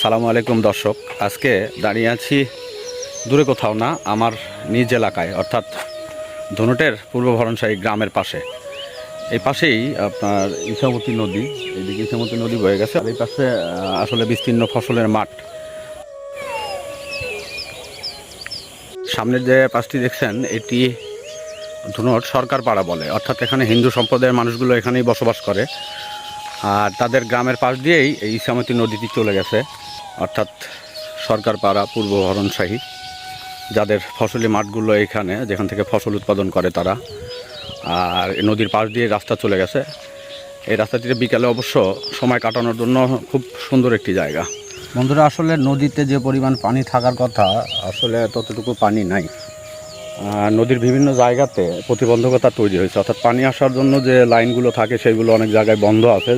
আসসালামু আলাইকুম দর্শক। আজকে দাঁড়িয়ে আছি দূরে কোথাও না, আমার নিজ এলাকায়, অর্থাৎ ধনুটের পূর্ব ভরণশাহী গ্রামের পাশে। এই পাশেই আপনার ইছামতি নদী, এইদিকে ইছামতি নদী বয়ে গেছে, আর এই পাশে আসলে বিস্তীর্ণ ফসলের মাঠ। সামনের যে পাশটি দেখছেন এটি ধুনট সরকার পাড়া বলে, অর্থাৎ এখানে হিন্দু সম্প্রদায়ের মানুষগুলো এখানেই বসবাস করে। আর তাদের গ্রামের পাশ দিয়েই এই ইছামতি নদীটি চলে গেছে, অর্থাৎ সরকার পাড়া পূর্ব ভরণশাহী, যাদের ফসলি মাঠগুলো এখানে, যেখান থেকে ফসল উৎপাদন করে তারা। আর নদীর পাশ দিয়ে রাস্তা চলে গেছে। এই রাস্তাটিতে বিকালে অবশ্য সময় কাটানোর জন্য খুব সুন্দর একটি জায়গা। বন্ধুরা, আসলে নদীতে যে পরিমাণ পানি থাকার কথা, আসলে ততটুকু পানি নাই। নদীর বিভিন্ন জায়গাতে প্রতিবন্ধকতা তৈরি হয়েছে, অর্থাৎ পানি আসার জন্য যে লাইনগুলো থাকে সেগুলো অনেক জায়গায় বন্ধ আছে।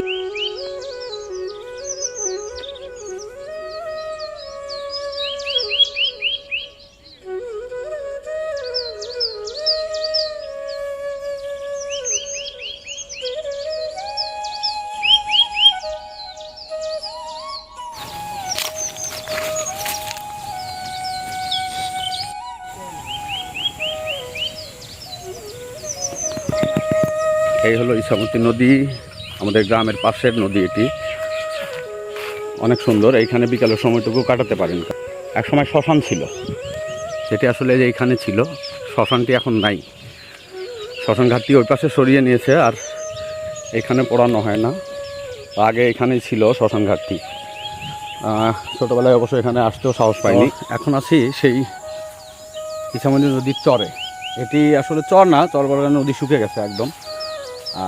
এই হলো ইছামতি নদী, আমাদের গ্রামের পাশের নদী। এটি অনেক সুন্দর, এইখানে বিকালের সময়টুকু কাটাতে পারেন। এক সময় শ্মশান ছিল, যেটি আসলে এইখানে ছিল, শ্মশানটি এখন নাই। শ্মশান ঘাটটি ওই পাশে সরিয়ে নিয়েছে, আর এখানে পড়ানো হয় না। আগে এখানেই ছিল শ্মশান ঘাটটি। ছোটোবেলায় অবশ্য এখানে আসতেও সাহস পাইনি। এখন আছি সেই ইছামতি নদীর চরে। এটি আসলে চর না, চর বলে নদী শুকিয়ে গেছে একদম।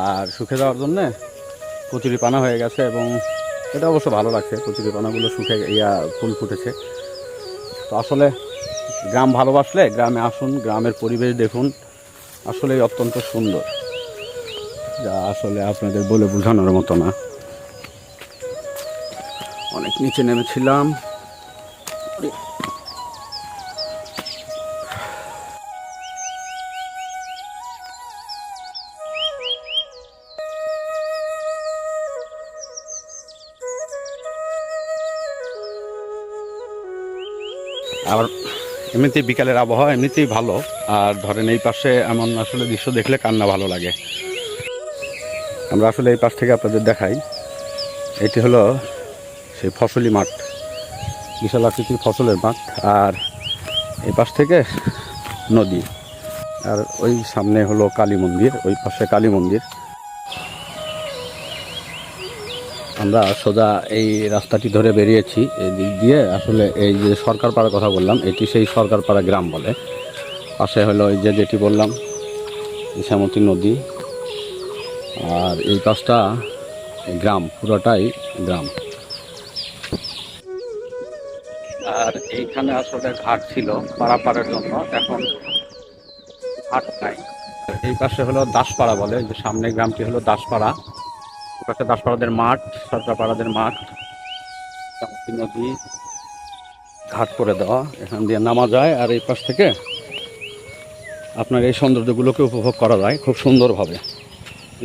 আর শুকে যাওয়ার জন্যে কচুরিপানা হয়ে গেছে, এবং এটা অবশ্য ভালো লাগছে, কচুরিপানাগুলো শুকে ফুল ফুটেছে। তো আসলে গ্রাম ভালোবাসলে গ্রামে আসুন, গ্রামের পরিবেশ দেখুন, আসলেই অত্যন্ত সুন্দর, যা আসলে আপনাদের বলে বোঝানোর মতো না। অনেক নিচে নেমেছিলাম। আর এমনিতেই বিকালের আবহাওয়া এমনিতেই ভালো। আর ধরেন এই পাশে এমন আসলে দৃশ্য দেখলে কান্না ভালো লাগে। আমরা আসলে এই পাশ থেকে আপনাদের দেখাই। এটি হলো সেই ফসলি মাঠ, বিশাল আকৃতির ফসলের মাঠ। আর এই পাশ থেকে নদী, আর ওই সামনে হলো কালী মন্দির, ওই পাশে কালী মন্দির। আমরা সোজা এই রাস্তাটি ধরে বেরিয়েছি। এই দিক দিয়ে আসলে এই যে সরকার পাড়ার কথা বললাম, এটি সেই সরকার পাড়া গ্রাম বলে। পাশে হলো এই যেটি বললাম ইছামতি নদী, আর এই পাশটা গ্রাম, পুরোটাই গ্রাম। আর এইখানে আসলে ঘাট ছিল পারাপারের জন্য, এখন ঘাট নাই। এই পাশে হলো দাসপাড়া বলে, যে সামনে গ্রামটি হলো দাসপাড়া। পাশে দাসপাড়াদের মাঠ, সরকারপাড়াদের মাঠ, নদী ঘাট করে দেওয়া, এখান দিয়ে নামা যায়। আর এই পাশ থেকে আপনার এই সৌন্দর্যগুলোকে উপভোগ করা যায় খুব সুন্দরভাবে।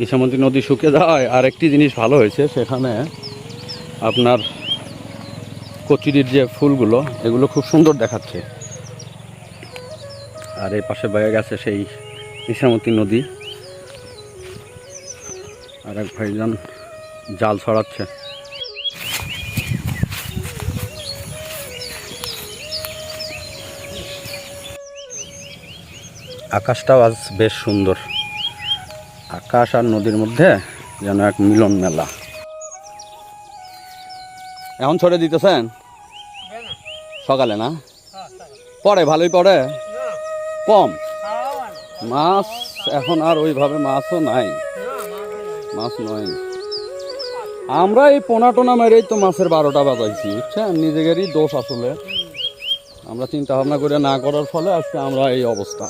ইছামতি নদী শুকিয়ে যায়। আর একটি জিনিস ভালো হয়েছে, সেখানে আপনার কচুরির যে ফুলগুলো, এগুলো খুব সুন্দর দেখাচ্ছে। আর এই পাশে বয়ে গেছে সেই ইছামতি নদী। আর এক ভাইজান জাল ছড়াচ্ছে। আকাশটাও আজ বেশ সুন্দর, আকাশ আর নদীর মধ্যে যেন এক মিলন মেলা। এখন ছড়ে দিতেছেন সকালে না? পড়ে ভালোই পড়ে, কম মাছ এখন আর ওইভাবে মাছও নাই, মাছ নয়। আমরা এই পোনা টোনা মেরেই তো মাছের 12টা বাজাইছি, বুঝছেন? নিজেদেরই দোষ আসলে, আমরা চিন্তা ভাবনা করে না করার ফলে আজকে আমরা এই অবস্থা।